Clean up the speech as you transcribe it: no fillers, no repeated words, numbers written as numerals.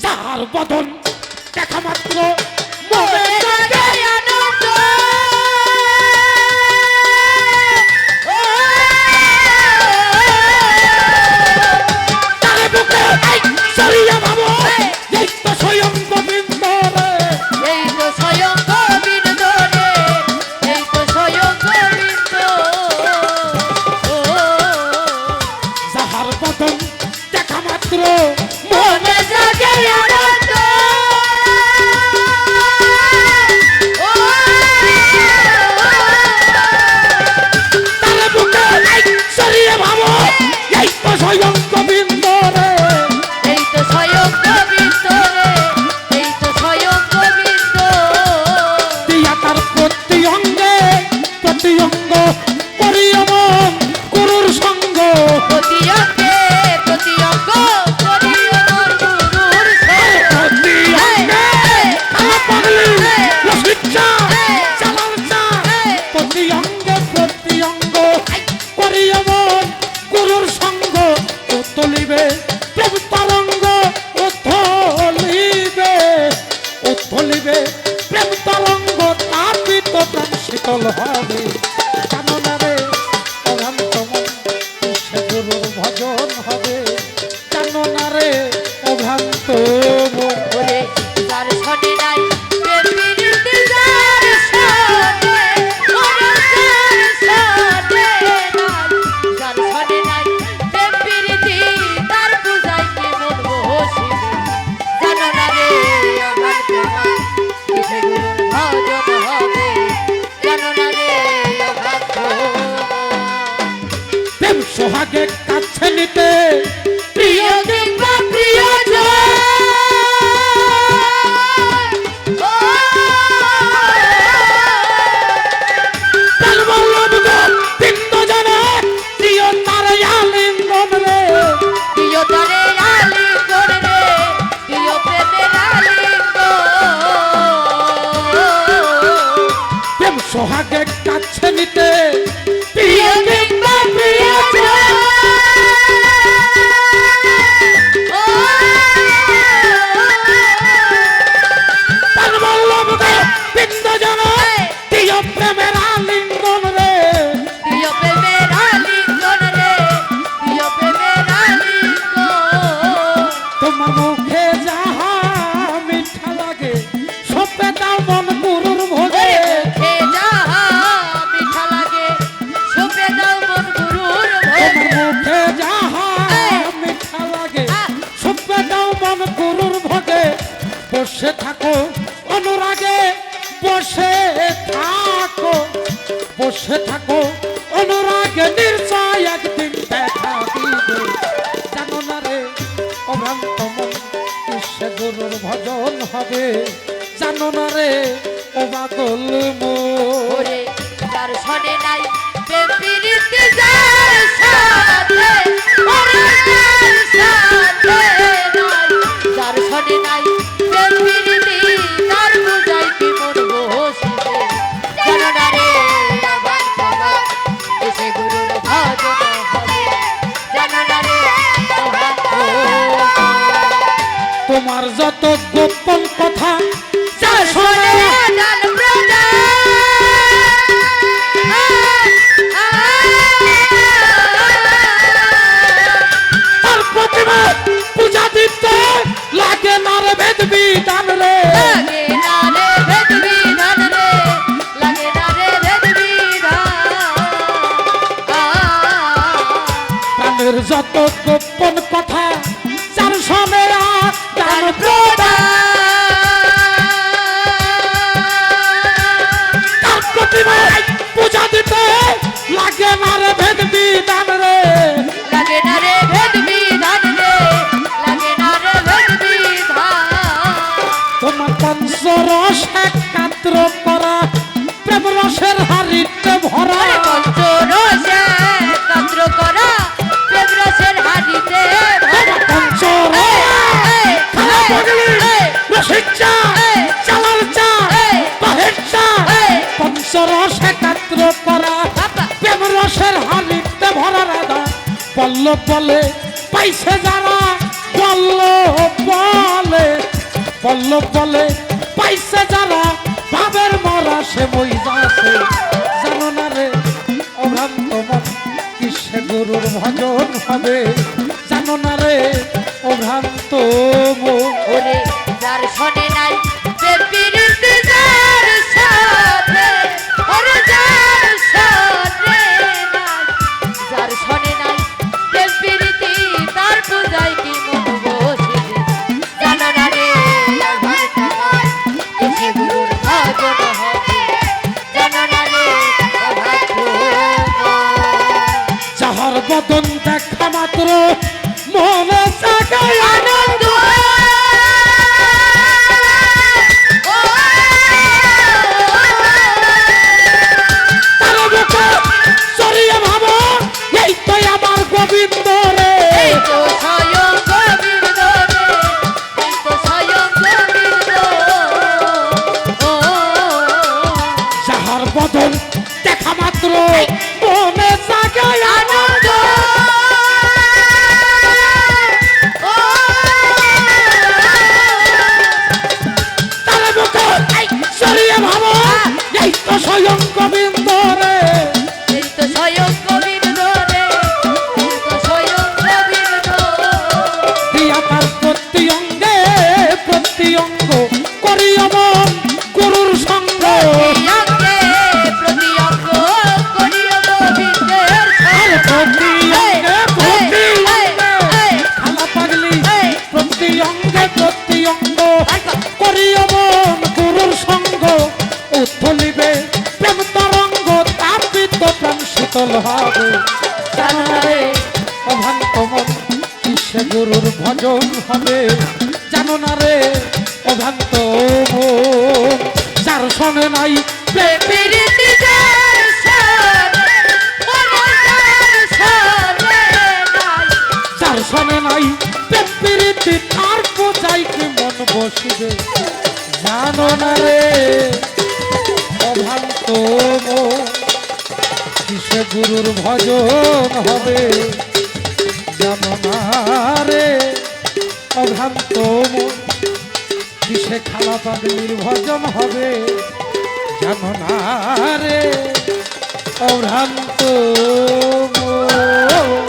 যাহার বদন দেখা মাত্র মনে জাগে আনন্দ তারে বুকে সরিয়া ভাবো এই তো স্বয়ং গোবিন্দ রে এই তো স্বয়ং গোবিন্দ রে এই তো স্বয়ং গোবিন্দ যাহার বদন দেখা মাত্র মনে জাগে আনন্দ তারে বুকে সরিয়া ভাবো এই তো স্বয়ং গোবিন্দ রে এই তো স্বয়ং গোবিন্দ রে এই তো স্বয়ং গোবিন্দ দিয়া তার প্রতি অঙ্গে করিয়মন গুরুর সঙ্গ প্রতি অঙ্গে করি আমার গুরুর সঙ্গ প্রতি অঙ্গে আমার পাগলি রসিকচা চালার চা প্রতি অঙ্গ করিয়মন গুরুর সঙ্গ ও তলিবে প্রেম তরঙ্গ ও তলিবে প্রেম তরঙ্গ তাপিত প্রাণ শীতল হবে কাননা রে অভ্রান্ত মন সে গুরুর ভজন হবে কাননা রে অভ্রান্ত মন ওরে যার শনি নাই বেবিরিতে যার শনি ওরে যার শনি নাই বেবিরিতে তার পূজায় কি মন বসিবে জানো না রে আমার তোমার কিসে গুরুর ভজন হবে জানো না রে আমার প্রেম সোহাগে কাছে নিতে প্রিয় কিংবা প্রিয়জন প্রেমবল্লভ বৃন্দ জনে প্রিয় তার আলিঙ্গন রে প্রিয় তারে আলিঙ্গন রে প্রিয় প্রেমের আলিঙ্গন প্রেম সোহাগে কাছে নিতে প্রিয় কিংবা প্রিয়জন প্রেমবল্লভ বৃন্দ জনে প্রিয় প্রেমের আলিঙ্গন রে প্রিয় প্রেমের আলিঙ্গন রে প্রিয় প্রেমের আলিঙ্গন তোমার মুখে যাহা মিঠা লাগে সপে দাও মন গুরুর ভোগে মুখে যাহা মিঠা লাগে সুপে দাও মন গুরুর তোমার ভোগে মুখে যাহা মিঠা লাগে সপে দাও মন গুরুর ভোগে বসে থাকো অনুরাগে বসে থাকো অনুরাগে নির্জয় একদিন দেখা দিবে জানো না রে অভ্রান্ত মন সে গুরুর ভজন হবে জানো না রে ও পাগল মন ওরে যার শনি নাই বেবিরিতে যার সাথে ওরে যার সাথে নাই যার শনি নাই বেবিরিতে তার পূজায় কি মন বসিবে জানো না রে আমার তোমার এসে গুরুর ভজন হবে জানো না রে আমার তোমার যত গোপন কথা যা শোনে জান ব্রদা তার প্রতিমা পূজা দিতে লাগে না রে বেদ বিধান রে লাগে না রে ভেদ বিধান রে লাগে না রে ভেদ বিধান প্রাণের যত গোপন কথা যার শোনে তার গান প্রদান তার প্রতিমা পূজা দিতে লাগে না রে ভেদ বিধান রে লাগে না রে ভেদ বিধান রে লাগে না রে ভেদ বিধান তোমার পঞ্চরস একাত্র করা প্রেম রসের হাড়িতে ভরা পঞ্চরসে কাত্র করা প্রেম রসের হাড়িতে ভরা পঞ্চরস খানা পাগলি রসিকচা চালার চা বাহের চা পঞ্চরস একাত্র করা প্রেম রসের হাড়িতে ভরা রাধা বল্লভ বলে পাইছে যারা বল্লভ বলে পল্লব বলে পাইছে যারা ভাবের মরা সে মই যাচ্ছে জানো না রে অভ্রান্ত মন কিসে গুরুর ভজন হবে জানো না রে অভ্রান্ত মন ওরে যার শোনে নাই প্রেম প্রীতি যার সাথে ওরে যার শোনে নাই যার শোনে নাই প্রেম প্রীতি তার পূজায় কি মন বসিবে জানো না রে আমার তোমার কিসে গুরুর ভজন হবে জানো না রে আমার যাহার বদন দেখা মাত্র মনে জাগায় আনন্দ তার বুকে চড়িয়ে ভাবো এই তো আমার গোবিন্দ রে এই তো স্বয়ং গোবিন্দ রে এই তো স্বয়ং গোবিন্দ ও যাহার বদন দেখা মাত্র মনে জাগায় আনন্দ ও তার বুকে চড়িয়ে ভাবো এই তো স্বয়ং গোবিন্দ রে এই তো স্বয়ং গোবিন্দ রে এই তো স্বয়ং গোবিন্দ দিয়া তার প্রতি অঙ্গে প্রতি অঙ্গ করি অমন গুরুর সঙ্গ অঙ্গে প্রতি অঙ্গ করিও গোবিন্দের আর প্রতি অঙ্গে প্রতি অঙ্গে এই খালা পাগলি এই প্রতি অঙ্গে প্রতি অঙ্গ এই করি অমন গুরুর সঙ্গ উথলিবে প্রেম তরঙ্গ তাপিত প্রাণ শীতল হবে জানো না রে অভান্ত মন কিসে গুরুর ভজন হবে জানো না রে অভান্ত মন যার শোনে নাই প্রেম প্রীতি যার সাথে ওরে যার সাথে নাই যার শোনে নাই প্রেম প্রীতি তার পূজায় কি মন বসিবে জানো না রে অভান্ত মন কিসে গুরুর ভজন হবে জানো না রে অভ্রান্ত মন কিসে খালা পাগলির ভজন হবে জানো না রে অভ্রান্ত মন